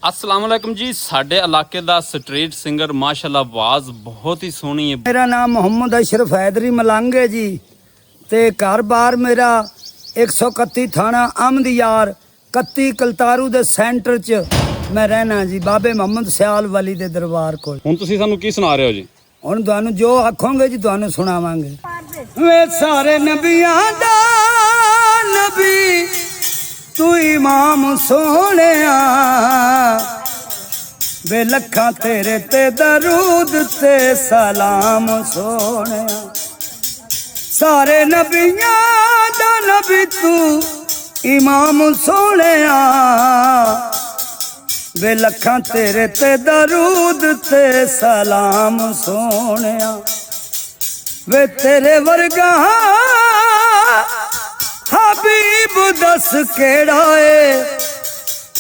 अस्सलाम वालेकुम जी। साडे इलाके दा स्ट्रीट सिंगर माशाअल्लाह आवाज़ बहुत ही सोहनी है। मेरा नाम मोहम्मद अशरफ हैदरी मलंग है जी। ते घर बार मेरा 131 थाना अहमदयार 31 कलतारू दे सेंटर च मैं रहना जी, बाबे मोहम्मद सियाल वाली दे दरबार कोल। हुण तुसीं सानू की सुना रहे हो जी? हुण तुहानू जो आखोगे जी तुहानू सुनावांगे। वे सारे नबियां दा नबी तू इमाम सोहणिया, वे लखां तेरे ते दरूद ते सलाम सोहणिया। सारे नबियां दा नबी तू इमाम सोहणिया, वे लखां तेरे ते दरूद ते सलाम सोहणिया। वे तेरे वर्गा हबीब दस केड़ा है,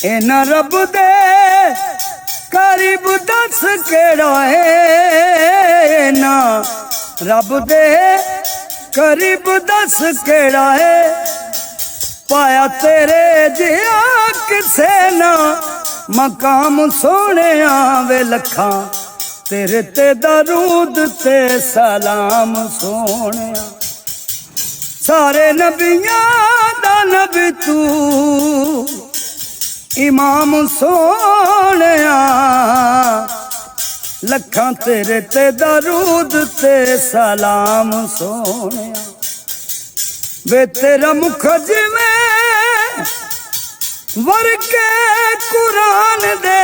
इना रब दे करीब दस केड़ा है, ना रब दे करीब दस केड़ा है। पाया तेरे जिया किसे ना मकाम सोहणिया, वे लखां तेरे ते दरूद ते सलाम सोहणिया। सारे नबियां दा नबी तू इमाम सोहणिया, लखां तेरे ते दरूद ते सलाम सोहणिया। वे तेरा मुख जिवें वर्के कुरान दे,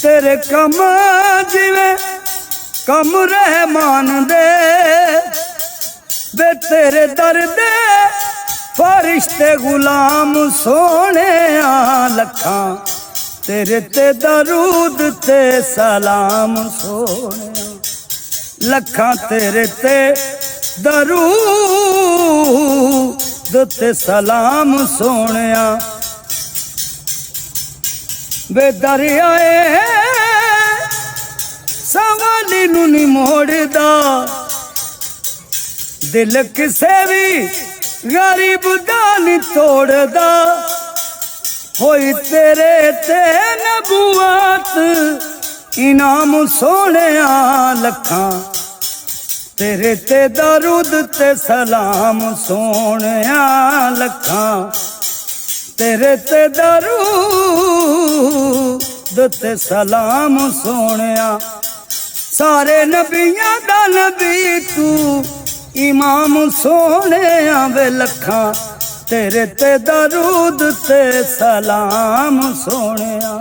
तेरे कम जिवें कम रहमान दे। वे तेरे दर दे फरिश्ते गुलाम सोहणिया, लखां तेरे ते दरूद ते सलाम सोहणिया। लखां तेरे ते दरूद ते सलाम सोहणिया। वे दरियाए सवाली नू नी मोड़दा, दिल किसे भी गरीब दा नी तोड़दा। होई तेरे ते नबूवत इनाम सोहणिया, लखां तेरे ते दरूद ते सलाम सोहणिया। लखां तेरे ते दरूद ते सलाम सोहणिया। सारे नबियां दा नबी तू इमाम सोहणिया, वे लखां तेरे ते दरूद ते सलाम सोहणिया।